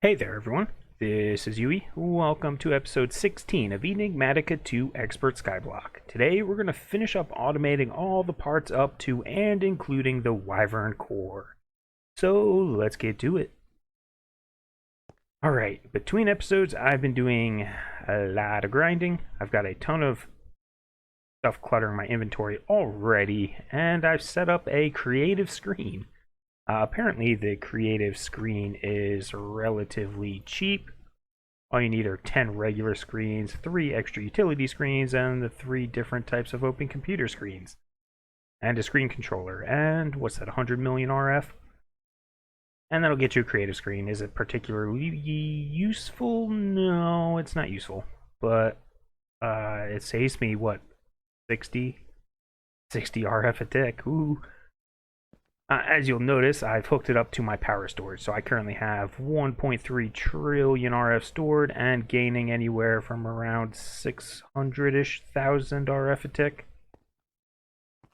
Hey there, everyone. This is Yui. Welcome to episode 16 of Enigmatica 2 Expert Skyblock. Today, we're going to finish up automating all the parts up to and including the Wyvern Core. So, let's get to it. Alright, between episodes, I've been doing a lot of grinding. I've got a ton of stuff cluttering my inventory already, and I've set up a creative screen. Apparently, the creative screen is relatively cheap. All you need are 10 regular screens, 3 extra utility screens, and the 3 different types of open computer screens. And a screen controller. And what's that, 100 million RF? And that'll get you a creative screen. Is it particularly useful? No, it's not useful. But it saves me, what, 60 RF a tick. Ooh. As you'll notice, I've hooked it up to my power storage, so I currently have 1.3 trillion RF stored and gaining anywhere from around 600-ish thousand RF a tick.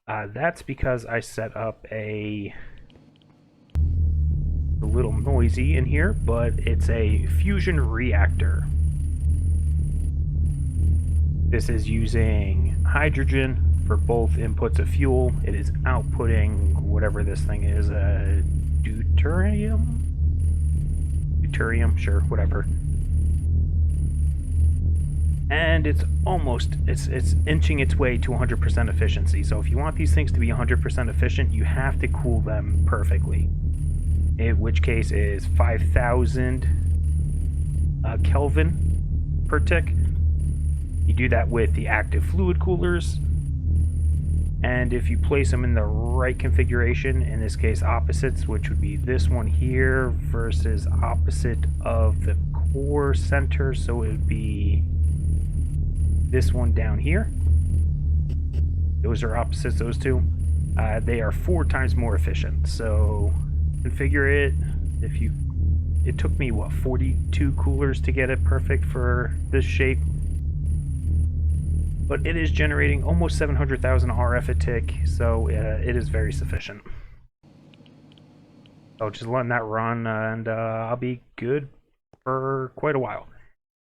That's because I set up a little noisy in here, but it's a fusion reactor. This is using hydrogen for both inputs of fuel. It is outputting whatever this thing is, deuterium? Deuterium, sure, whatever. And it's inching its way to 100% efficiency. So if you want these things to be 100% efficient, you have to cool them perfectly. In which case is 5,000 Kelvin per tick. You do that with the active fluid coolers. And if you place them in the right configuration, in this case opposites, which would be this one here versus opposite of the core center, so it would be this one down here. Those are opposites, those two. They are 4 times more efficient. So configure it. It took me, what, 42 coolers to get it perfect for this shape. But it is generating almost 700,000 RF a tick, so it is very sufficient. So just letting that run, and I'll be good for quite a while.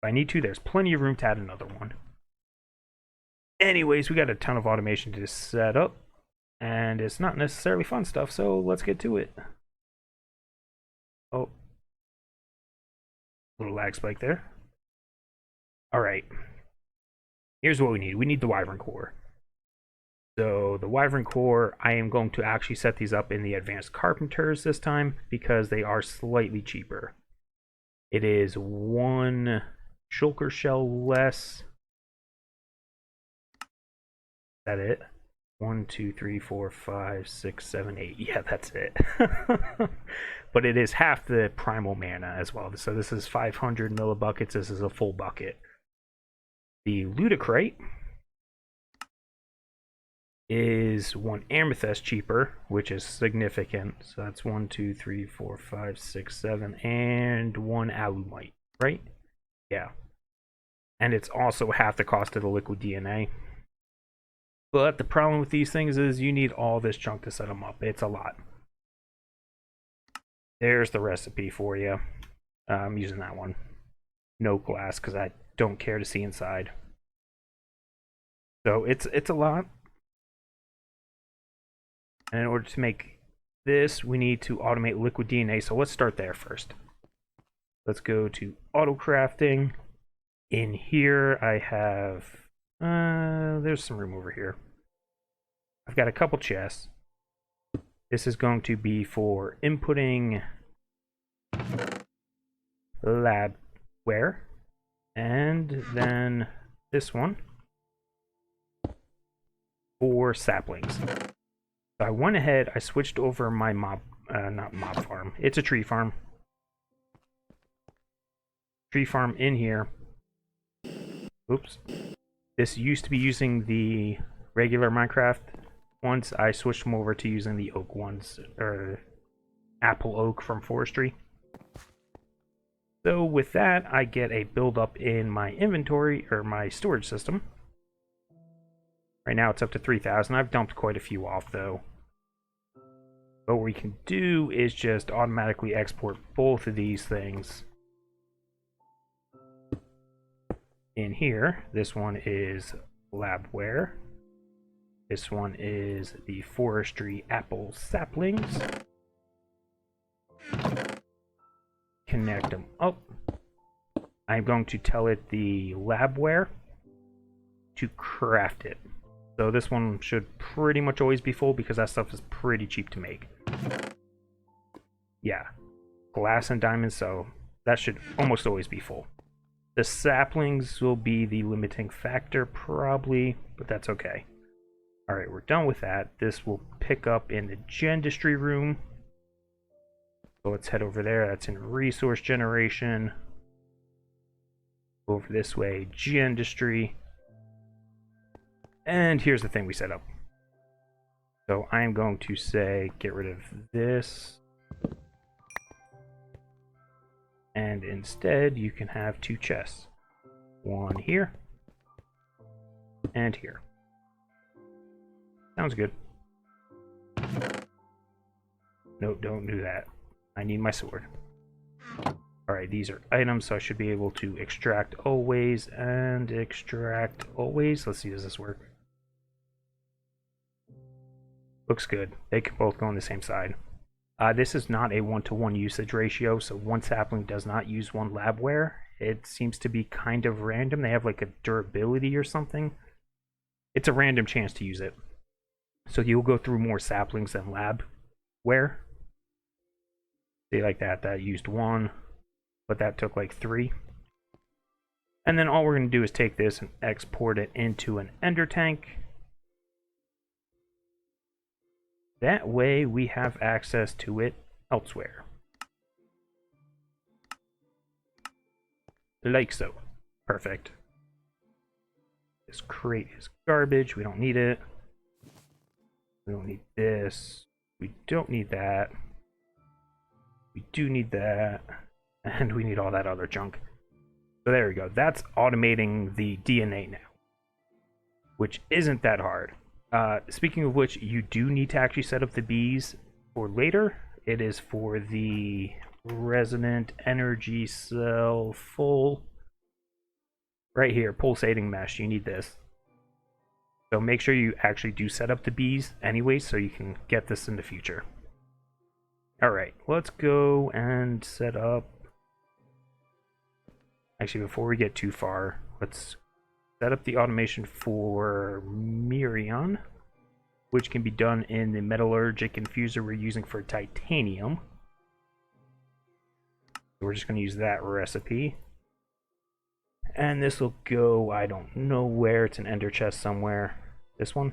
If I need to, there's plenty of room to add another one. Anyways, we got a ton of automation to set up, and it's not necessarily fun stuff, so let's get to it. Oh, little lag spike there. Alright. Here's what we need. We need the Wyvern Core. So the Wyvern Core, I am going to actually set these up in the advanced carpenters this time because they are slightly cheaper. It is 1 shulker shell less. Is that it? 1, 2, 3, 4, 5, 6, 7, 8. Yeah, that's it. But it is half the primal mana as well. So this is 500 millibuckets. This is a full bucket. The Ludicrate is 1 amethyst cheaper, which is significant. So that's 1, 2, 3, 4, 5, 6, 7, and 1 alumite, right? Yeah. And it's also half the cost of the liquid DNA. But the problem with these things is you need all this junk to set them up. It's a lot. There's the recipe for you. I'm using that one. No glass because I don't care to see inside. So it's a lot. And in order to make this, we need to automate liquid DNA. So let's start there first. Let's go to auto crafting. In here I have there's some room over here. I've got a couple chests. This is going to be for inputting labware. And then this one for saplings. So I went ahead, I switched over my not mob farm. It's a tree farm. Tree farm in here. Oops. This used to be using the regular Minecraft ones. I switched them over to using the oak ones, or apple oak from forestry. So with that, I get a buildup in my inventory, or my storage system. Right now it's up to 3,000. I've dumped quite a few off though. But what we can do is just automatically export both of these things In here, this one is labware. This one is the forestry apple saplings. Connect them up. I'm going to tell it the labware to craft it. So this one should pretty much always be full because that stuff is pretty cheap to make. Yeah, glass and diamonds, so that should almost always be full. The saplings will be the limiting factor probably, but that's okay. Alright, we're done with that. This will pick up in the gendistry room. So let's head over there. That's in resource generation. Over this way, gendistry. And here's the thing we set up. So I am going to say get rid of this. And instead you can have two chests. One here. And here. Sounds good. No, don't do that. I need my sword. Alright, these are items, so I should be able to extract always and extract always. Let's see, does this work? Looks good. They can both go on the same side. This is not a 1-to-1 usage ratio, so one sapling does not use one labware. It seems to be kind of random. They have like a durability or something. It's a random chance to use it. So you'll go through more saplings than labware. See, like that used one, but that took like 3. And then all we're going to do is take this and export it into an ender tank. That way we have access to it elsewhere. Like so. Perfect. This crate is garbage. We don't need it. We don't need this. We don't need that. We do need that. And we need all that other junk. So there we go. That's automating the DNA now, which isn't that hard. Speaking of which, you do need to actually set up the bees for later. It is for the resonant energy cell full. Right here, pulsating mesh. You need this. So make sure you actually do set up the bees anyway so you can get this in the future. Alright, let's go and set up... Actually, before we get too far, let's set up the automation for Mirion, which can be done in the metallurgic infuser we're using for titanium. So we're just going to use that recipe. And this will go, I don't know where, it's an ender chest somewhere. This one?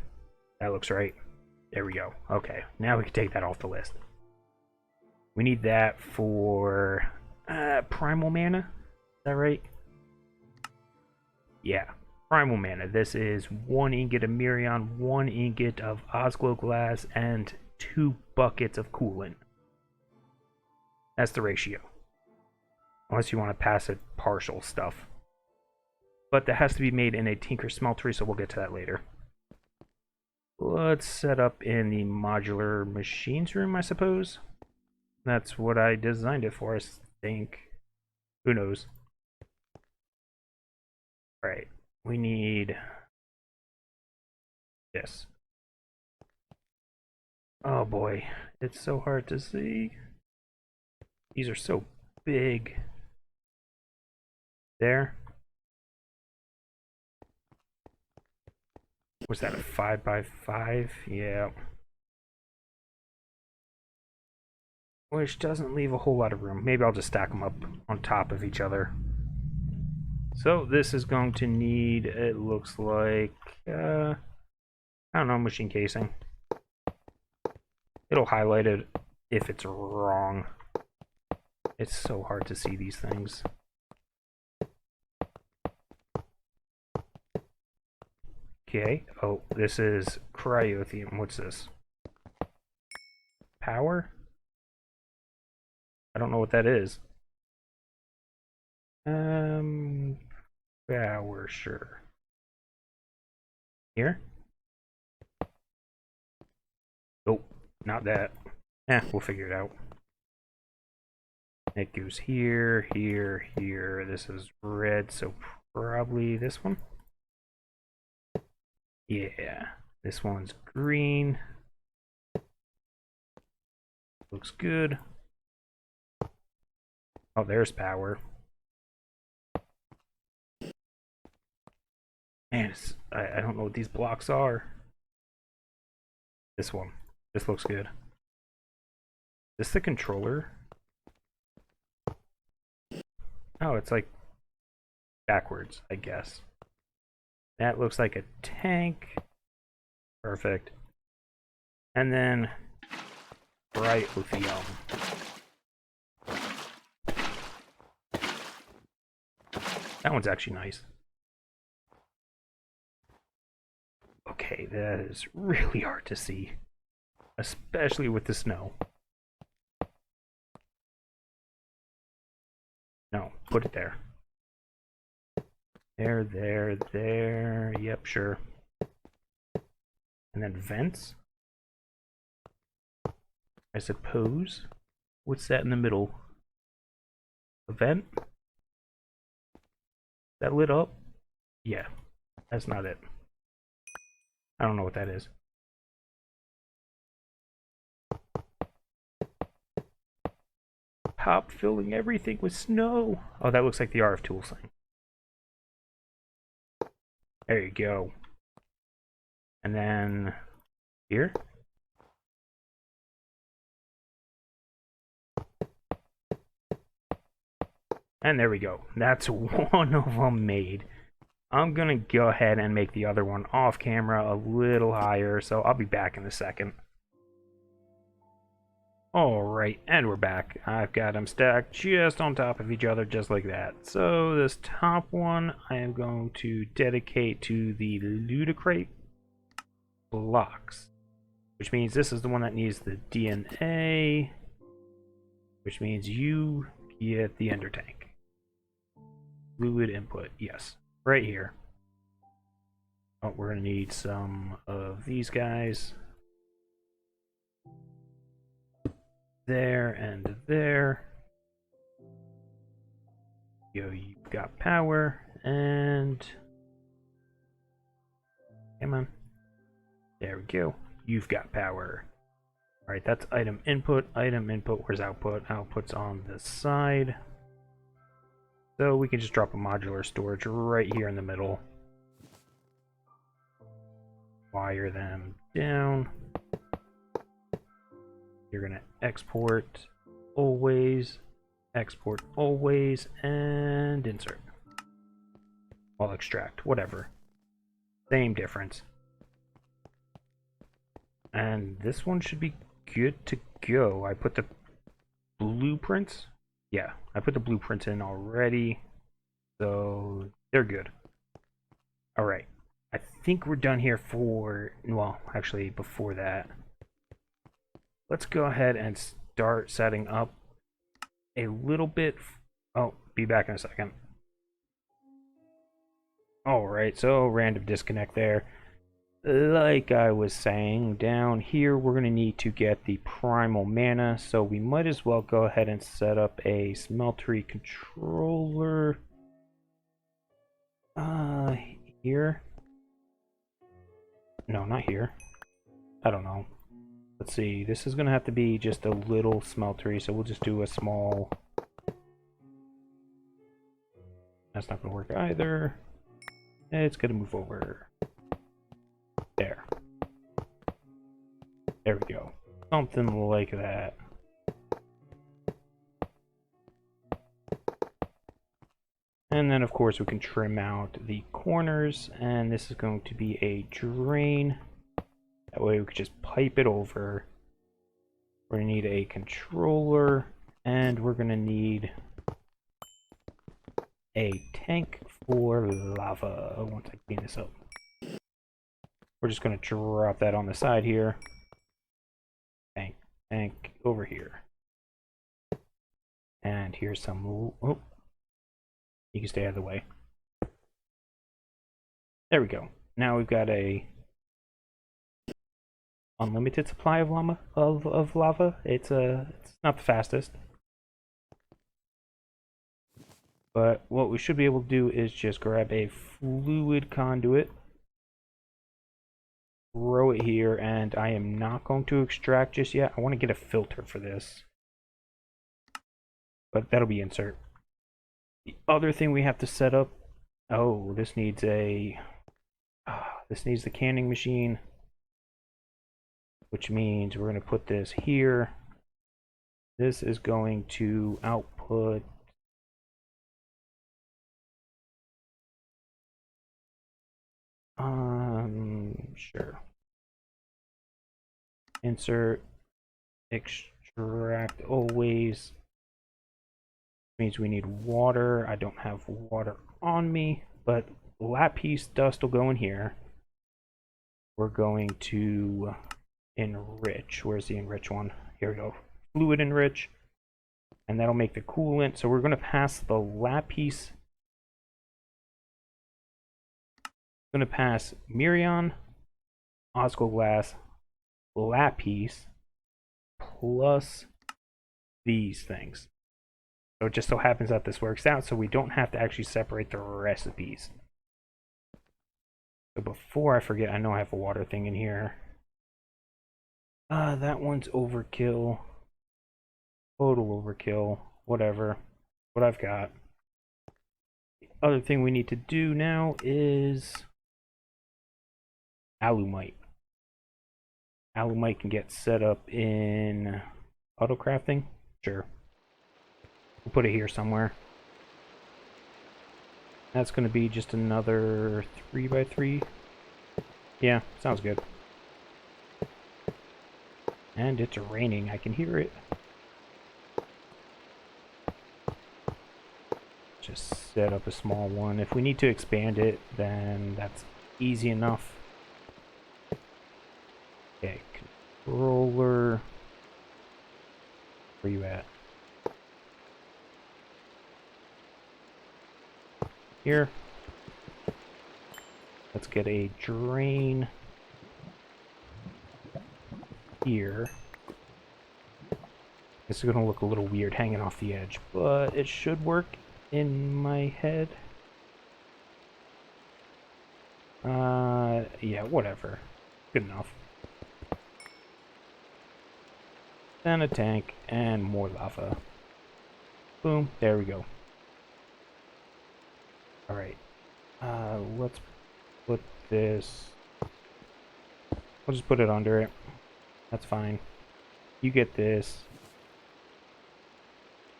That looks right. There we go. Okay, now we can take that off the list. We need that for primal mana. Is that right? Yeah. Primal mana. This is 1 ingot of Mirion, 1 ingot of Osglow glass, and 2 buckets of coolant. That's the ratio. Unless you want to pass it partial stuff. But that has to be made in a Tinker smeltery, so we'll get to that later. Let's set up in the modular machines room, I suppose. That's what I designed it for, I think. Who knows? Alright. We need this. Oh boy, it's so hard to see. These are so big. There. Was that a 5x5? Yeah. Which doesn't leave a whole lot of room. Maybe I'll just stack them up on top of each other. So this is going to need, it looks like, I don't know, machine casing. It'll highlight it if it's wrong. It's so hard to see these things. Okay, oh, this is cryotheum. What's this? Power? I don't know what that is. Power, sure. Here? Oh, not that. We'll figure it out. It goes here, here, here. This is red, so Probably this one. Yeah, this one's green. Looks good. Oh, there's power. Man, I don't know what these blocks are. This one. This looks good. Is this the controller? Oh, it's like backwards, I guess. That looks like a tank. Perfect. And then bright lithium. That one's actually nice. Okay, that is really hard to see, especially with the snow. No, put it there. There. Yep, sure. And then vents, I suppose. What's that in the middle? A vent? That lit up? Yeah, that's not it. I don't know what that is. Top filling everything with snow. Oh, that looks like the RF Tools thing. There you go. And then here. And there we go. That's one of them made. I'm gonna go ahead and make the other one off camera a little higher, so I'll be back in a second. Alright, and we're back. I've got them stacked just on top of each other, just like that. So this top one I am going to dedicate to the ludicrate blocks, which means this is the one that needs the DNA, which means you get the ender tank. Fluid input, yes, right here. Oh, we're gonna need some of these guys. There and there. Yo, you've got power, and come on. There we go. You've got power. Alright, that's item input. Item input, where's output? Output's on the side. So we can just drop a modular storage right here in the middle. Wire them down. You're gonna export always, and insert. I'll extract, whatever. Same difference. And this one should be good to go. I put the blueprints. Yeah, I put the blueprints in already. So they're good. Alright. I think we're done here for, well, actually before that. Let's go ahead and start setting up a little bit. Oh, be back in a second. Alright, so random disconnect there. Like I was saying, down here we're going to need to get the primal mana, so we might as well go ahead and set up a smeltery controller. Here? No, not here. I don't know. Let's see, this is going to have to be just a little smeltery, so we'll just do a small... That's not going to work either. It's going to move over. There. There we go. Something like that. And then, of course, we can trim out the corners, and this is going to be a drain. That way we could just pipe it over. We're going to need a controller, and we're going to need a tank for lava once I clean this up. We're just going to drop that on the side here. Tank over here. And here's some... Oh, you can stay out of the way. There we go. Now we've got a unlimited supply of lava. It's not the fastest, But what we should be able to do is just grab a fluid conduit, throw it here, and I am not going to extract just yet. I want to get a filter for this, but that'll be insert. The other thing we have to set up, oh, this needs the canning machine, which means we're going to put this here. This is going to output sure. Insert, extract always. Means we need water. I don't have water on me, but lapis dust will go in here. We're going to enrich. Where's the enrich one? Here we go. Fluid enrich. And that'll make the coolant. So we're going to pass the lapis. Going to pass Mirion, Oscoglass, lapis, plus these things. So it just so happens that this works out, so we don't have to actually separate the recipes. So before I forget, I know I have a water thing in here. That one's overkill. Total overkill. Whatever. What I've got. The other thing we need to do now is alumite. Alumite can get set up in auto crafting. Sure. We'll put it here somewhere. That's going to be just another 3x3. Yeah, sounds good. And it's raining. I can hear it. Just set up a small one. If we need to expand it, then that's easy enough. Okay, controller. Where you at? Here. Let's get a drain here. This is going to look a little weird hanging off the edge, but it should work in my head. Yeah, whatever. Good enough. Then a tank and more lava. Boom, there we go. Alright. Let's put this... I'll just put it under it. That's fine. You get this.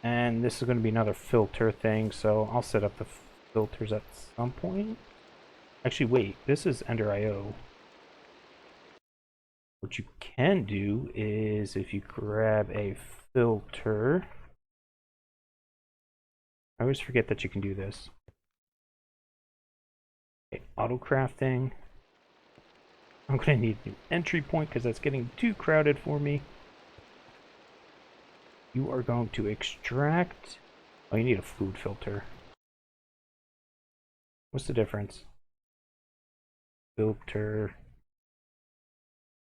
And this is going to be another filter thing, so I'll set up the filters at some point. Actually, wait, this is Ender IO. What you can do is if you grab a filter... I always forget that you can do this. Okay, auto crafting. I'm going to need an entry point because that's getting too crowded for me. You are going to extract... Oh, you need a fluid filter. What's the difference? Filter...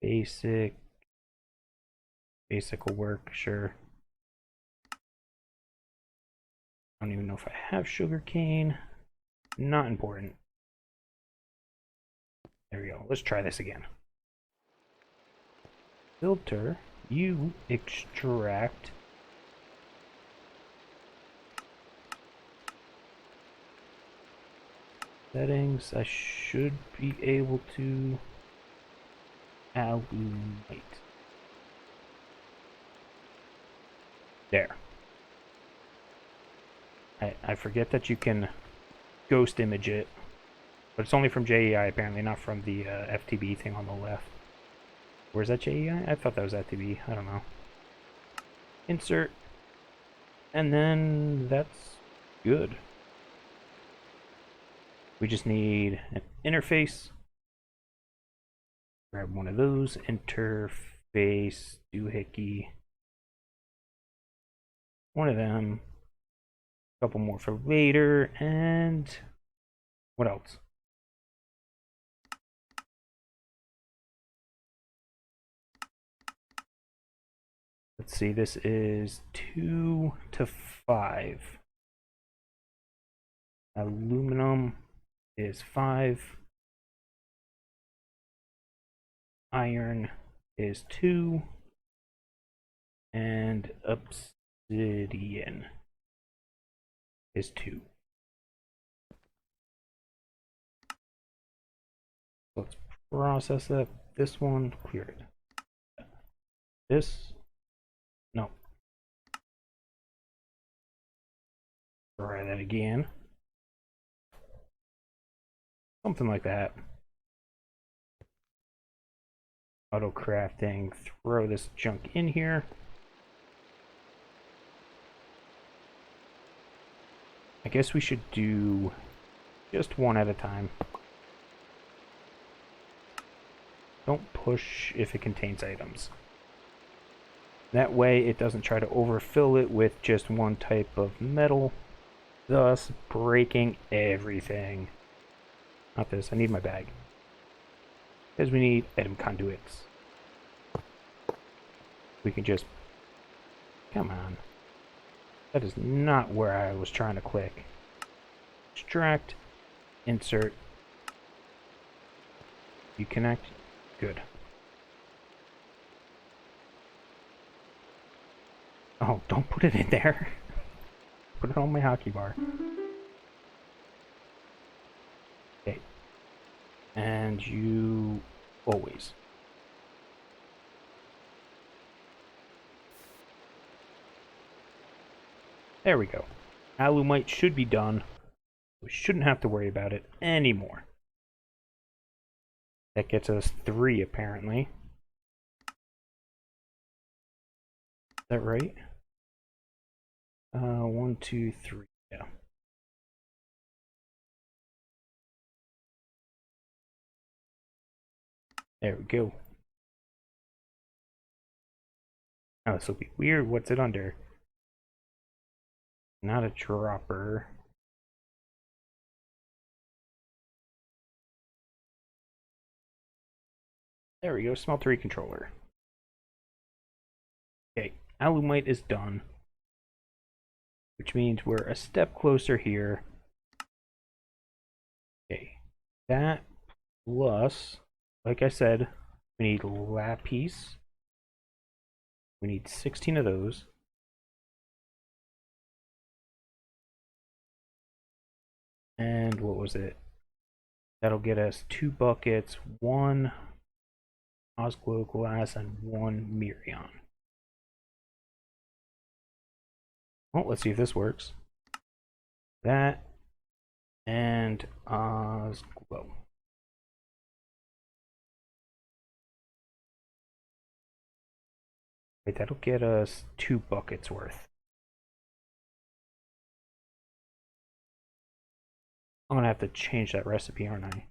Basic. Basic will work, sure. I don't even know if I have sugarcane. Not important. There we go. Let's try this again. Filter. You extract. Settings. I should be able to... Alumite. There. I forget that you can ghost image it, but it's only from JEI apparently, not from the FTB thing on the left. Where's that JEI? I thought that was FTB. I don't know. Insert. And then that's good. We just need an interface. Grab one of those. Interface. Doohickey. One of them. A couple more for later. And what else? Let's see. This is 2 to 5. Aluminum is 5. Iron is 2. And obsidian is 2. Let's process that. This one, clear it. This, no. Try that again. Something like that. Auto crafting, throw this junk in here. I guess we should do just one at a time. Don't push if it contains items. That way it doesn't try to overfill it with just one type of metal, thus breaking everything. Not this, I need my bag. Because we need item conduits. We can just... Come on. That is not where I was trying to click. Extract. Insert. You connect. Good. Oh, don't put it in there. Put it on my hotkey bar. Okay. And you always. There we go. Alumite should be done. We shouldn't have to worry about it anymore. That gets us 3 apparently. Is that right? 1, 2, 3. Yeah. There we go. Now this will be weird. What's it under? Not a dropper. There we go, smeltery controller. Okay, alumite is done. Which means we're a step closer here. Okay, that plus, like I said, we need lapis. We need 16 of those. And what was it? That'll get us 2 buckets, 1 Osglow glass, and 1 Mirion. Well, let's see if this works. That and Osglow. Wait, that'll get us 2 buckets worth. I'm gonna have to change that recipe, aren't I?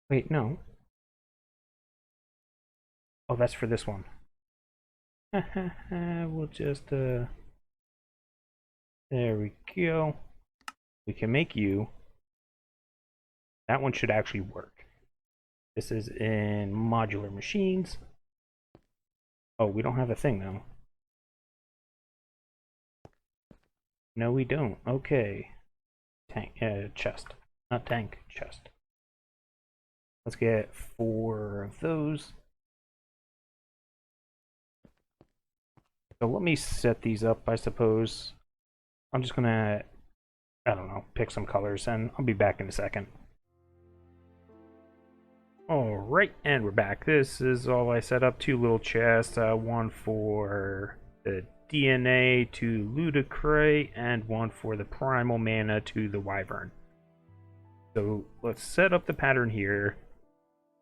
Wait, no. Oh, that's for this one. We'll just, there we go. We can make you. That one should actually work. This is in modular machines. Oh, we don't have a thing though. No, we don't. Okay. Tank, chest. Not tank, chest. Let's get 4 of those. So let me set these up, I suppose. I'm just gonna, I don't know, pick some colors and I'll be back in a second. Alright, and we're back. This is all I set up. 2 little chests, one for the DNA to Ludicray, and one for the primal mana to the Wyvern. So let's set up the pattern here.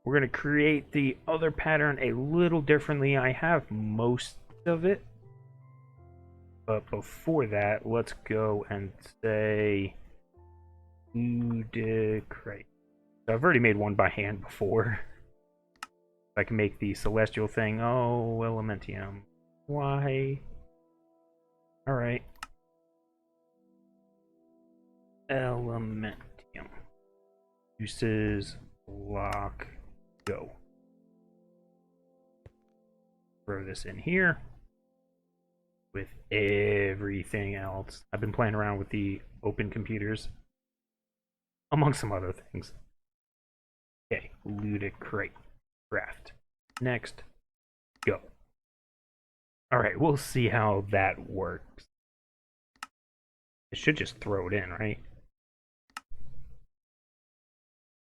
We're going to create the other pattern a little differently. I have most of it. But before that, let's go and say Ludicray. So I've already made one by hand before. I can make the celestial thing. Oh, Elementium. Why? Alright. Elementium. Uses lock go. Throw this in here. with everything else. I've been playing around with the open computers, among some other things. Okay, looted crate. Craft. Next. Go. Alright, we'll see how that works. It should just throw it in, right?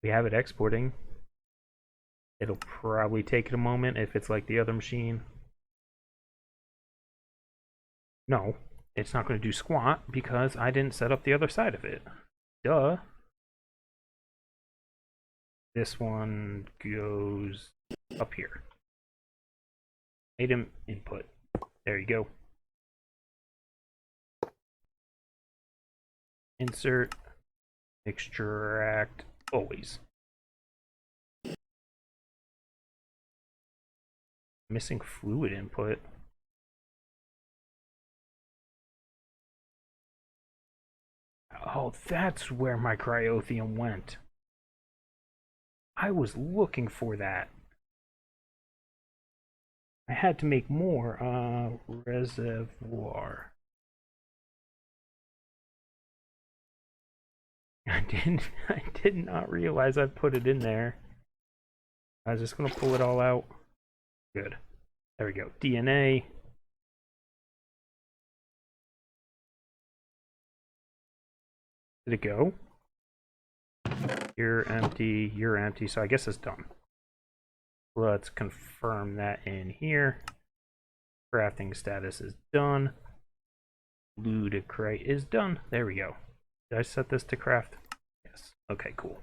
We have it exporting. It'll probably take it a moment if it's like the other machine. No, it's not going to do squat because I didn't set up the other side of it. Duh. This one goes up here. Item input. There you go. Insert. Extract. Always. Missing fluid input. Oh, that's where my cryothium went. I was looking for that. I had to make more reservoir. I did not realize I put it in there. I was just gonna pull it all out. Good. There we go. DNA. Did it go? You're empty, you're empty, so I guess it's done. Let's confirm that in here. Crafting status is done. Looted crate is done. There we go. Did I set this to craft? Yes. Okay, cool.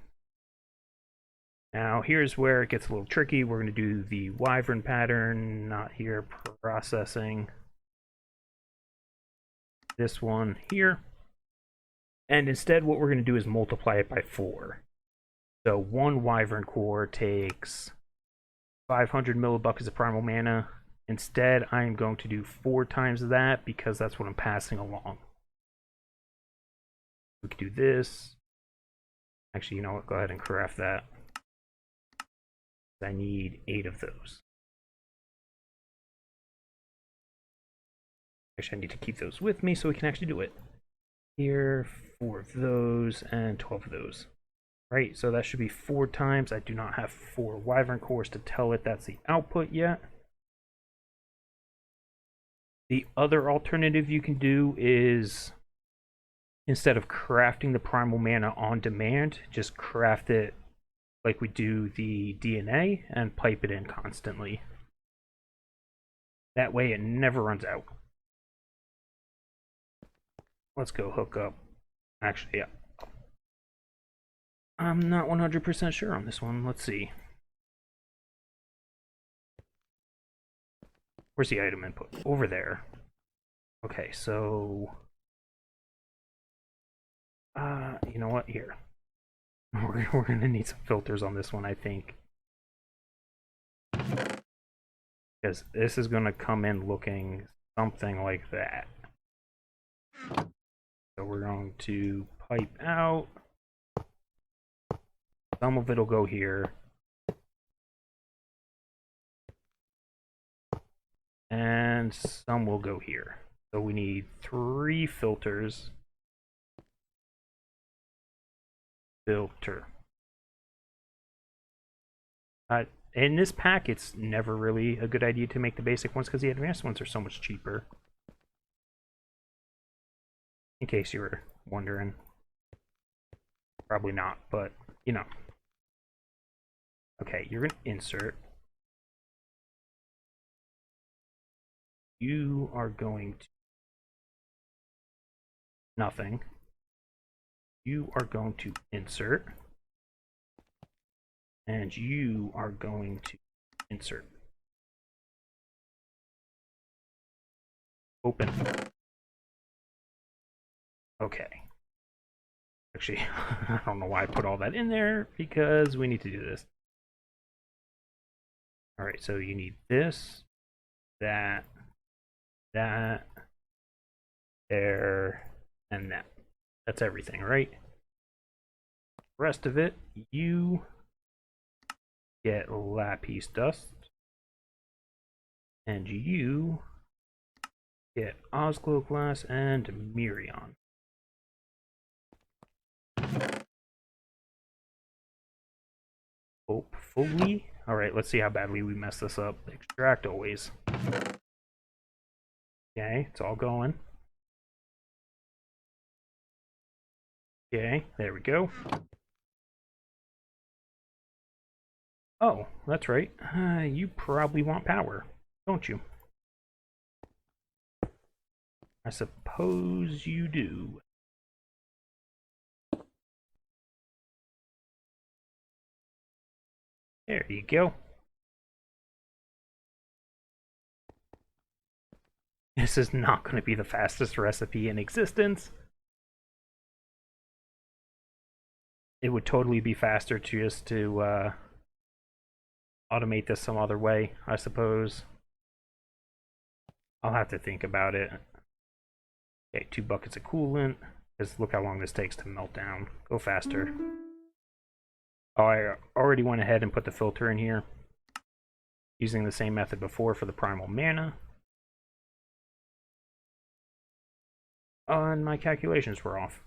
Now here's where it gets a little tricky. We're going to do the Wyvern pattern, not here, processing. This one here. And instead what we're going to do is multiply it by 4. So one Wyvern core takes 500 millibuckets of primal mana. Instead, I'm going to do 4 times that because that's what I'm passing along. We could do this. Actually, you know what? Go ahead and craft that. I need 8 of those. Actually, I need to keep those with me so we can actually do it. Here, 4 of those and 12 of those. Right, so that should be 4 times. I do not have 4 Wyvern cores to tell it that's the output yet. The other alternative you can do is, instead of crafting the primal mana on demand, just craft it like we do the DNA and pipe it in constantly. That way it never runs out. Let's go hook up. Actually, yeah. I'm not 100% sure on this one. Let's see. Where's the item input? Over there. Okay, so... you know what? Here. We're gonna need some filters on this one, I think. Because this is gonna come in looking something like that. So we're going to pipe out. Some of it'll go here. And some will go here. So we need 3 filters. Filter. In this pack, it's never really a good idea to make the basic ones because the advanced ones are so much cheaper. In case you were wondering. Probably not, but, you know. Okay, you're going to insert. You are going to... Nothing. You are going to insert. And you are going to insert. Open. Okay. Actually, I don't know why I put all that in there, because we need to do this. Alright, so you need this, that, there, and that. That's everything, right? The rest of it, you get lapis dust, and you Get Osglow glass and Mirion. Hopefully. Alright, let's see how badly we mess this up. Extract always. Okay, it's all going. Okay, there we go. Oh, that's right. You probably want power, don't you? I suppose you do. There you go. This is not going to be the fastest recipe in existence. It would totally be faster just to automate this some other way, I suppose. I'll have to think about it. Okay, 2 buckets of coolant. Because look how long this takes to melt down. Go faster. Oh, I already went ahead and put the filter in here. Using the same method before for the primal mana. And my calculations were off.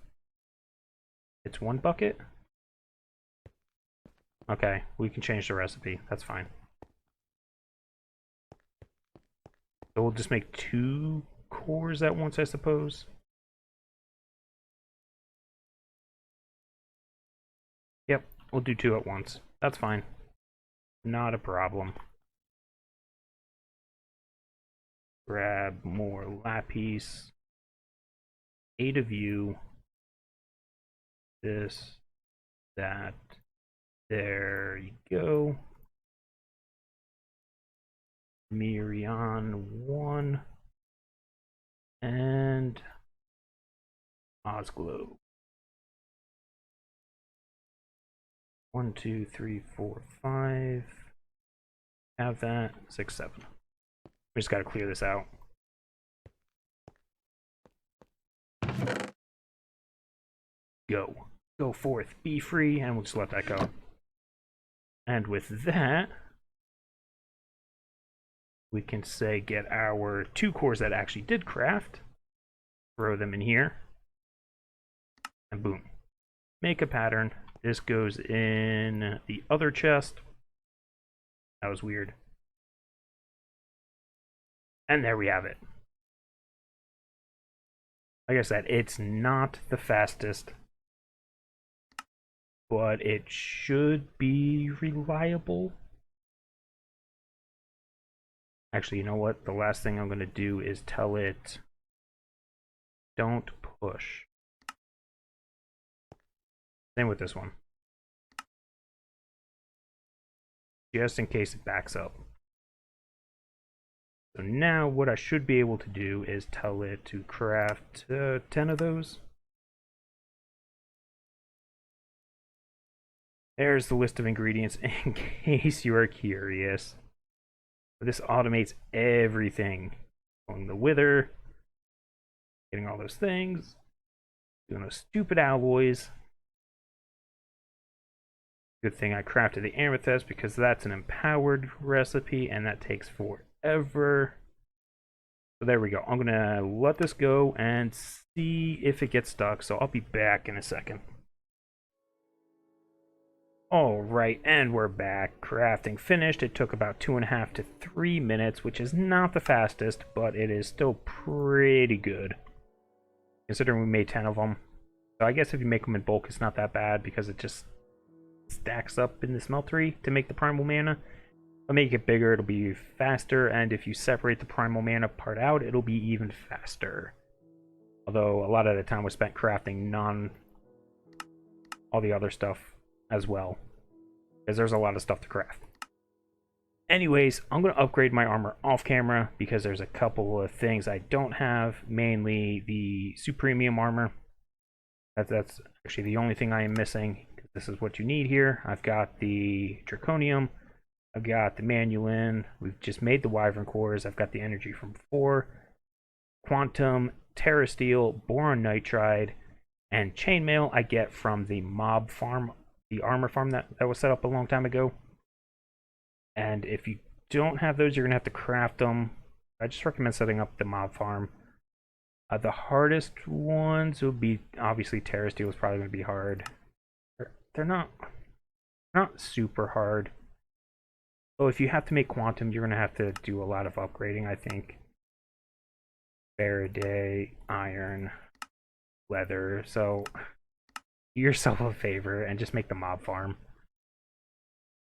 It's 1 bucket? Okay, we can change the recipe. That's fine. So we'll just make 2 cores at once, I suppose. Yep, we'll do 2 at once. That's fine. Not a problem. Grab more lapis. 8 of you. This, that. There you go. Mirion 1. And Osglow. 1, 2, 3, 4, 5. Have that. 6, 7. We just gotta clear this out. Go. Go forth. Be free, and we'll just let that go. And with that, we can say get our 2 cores that actually did craft. Throw them in here. And boom. Make a pattern. This goes in the other chest. That was weird. And there we have it. Like I said, it's not the fastest, but it should be reliable. Actually, you know what? The last thing I'm going to do is tell it, don't push. Same with this one. Just in case it backs up. So now what I should be able to do is tell it to craft 10 of those. There's the list of ingredients in case you are curious. This automates everything. Pulling the wither, getting all those things, doing those stupid alloys. Good thing I crafted the amethyst because that's an empowered recipe and that takes forever. So there we go. I'm gonna let this go and see if it gets stuck. So I'll be back in a second. Alright, and we're back. Crafting finished. It took about 2.5 to 3 minutes, which is not the fastest, but it is still pretty good. Considering we made 10 of them. So I guess if you make them in bulk, it's not that bad because it just stacks up in the smeltery to make the primal mana. If I make it bigger, it'll be faster, and if you separate the primal mana part out, it'll be even faster. Although a lot of the time was spent crafting all the other stuff as well, because there's a lot of stuff to craft. Anyways, I'm going to upgrade my armor off camera because there's a couple of things I don't have, mainly the Supremium armor. That's actually the only thing I am missing. This is what you need here. I've got the Draconium, I've got the Manulin, we've just made the Wyvern Cores, I've got the energy from 4, Quantum, Terra Steel, Boron Nitride, and Chainmail I get from the mob farm, the armor farm that was set up a long time ago. And if you don't have those, you're going to have to craft them I just recommend setting up the mob farm. The hardest ones would be, obviously Terra Steel is probably going to be hard. They're not super hard. So if you have to make quantum, you're going to have to do a lot of upgrading, I think. Faraday, iron, leather. So do yourself a favor and just make the mob farm.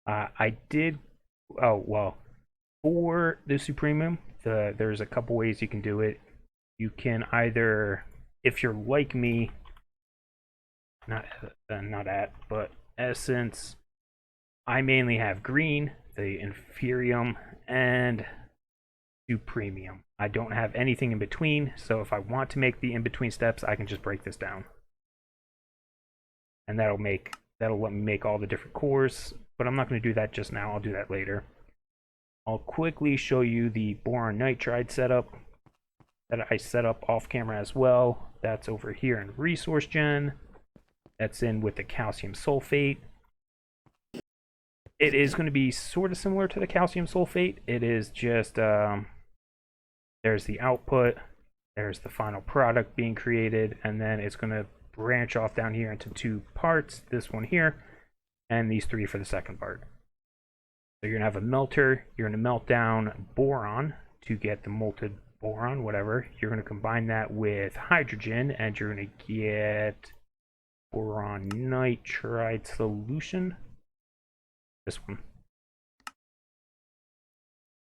I did, oh, well, for the Supremum, there's a couple ways you can do it. You can either, if you're like me, not but Essence, I mainly have green, the Inferium, and Supremium. I don't have anything in between, so if I want to make the in-between steps, I can just break this down. And that'll let me make all the different cores, but I'm not going to do that just now, I'll do that later. I'll quickly show you the boron nitride setup that I set up off camera as well. That's over here in resource gen. That's in with the calcium sulfate. It is going to be sort of similar to the calcium sulfate. It is just, there's the output, there's the final product being created, and then it's going to branch off down here into two parts, this one here, and these three for the second part. So you're going to have a melter, you're going to melt down boron to get the molten boron, whatever. You're going to combine that with hydrogen, and you're going to get boron nitride solution. This one.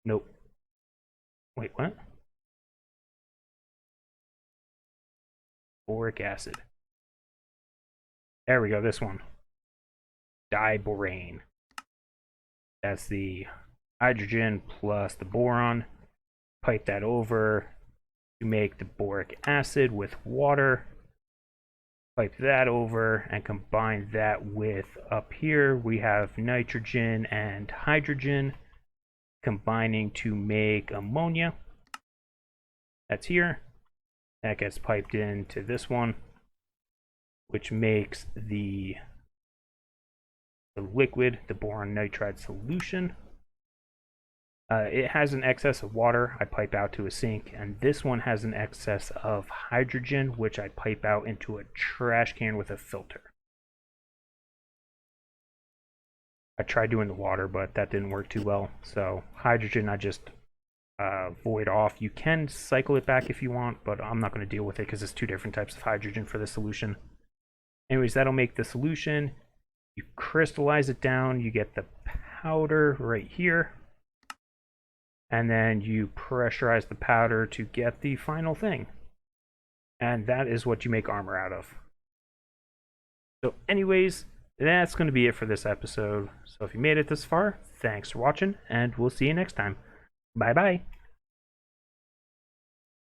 Nope. Wait, what? Boric acid. There we go, this one. Diborane. That's the hydrogen plus the boron. Pipe that over to make the boric acid with water. Pipe that over and combine that with, up here we have nitrogen and hydrogen combining to make ammonia. That's here. That gets piped into this one, which makes the liquid, the boron nitride solution. It has an excess of water I pipe out to a sink, and this one has an excess of hydrogen, which I pipe out into a trash can with a filter. I tried doing the water, but that didn't work too well. So hydrogen, I just void off. You can cycle it back if you want, but I'm not going to deal with it because it's two different types of hydrogen for the solution. Anyways, that'll make the solution. You crystallize it down, you get the powder right here, and then you pressurize the powder to get the final thing. And that is what you make armor out of. So anyways, that's going to be it for this episode. So if you made it this far, thanks for watching, and we'll see you next time. Bye bye.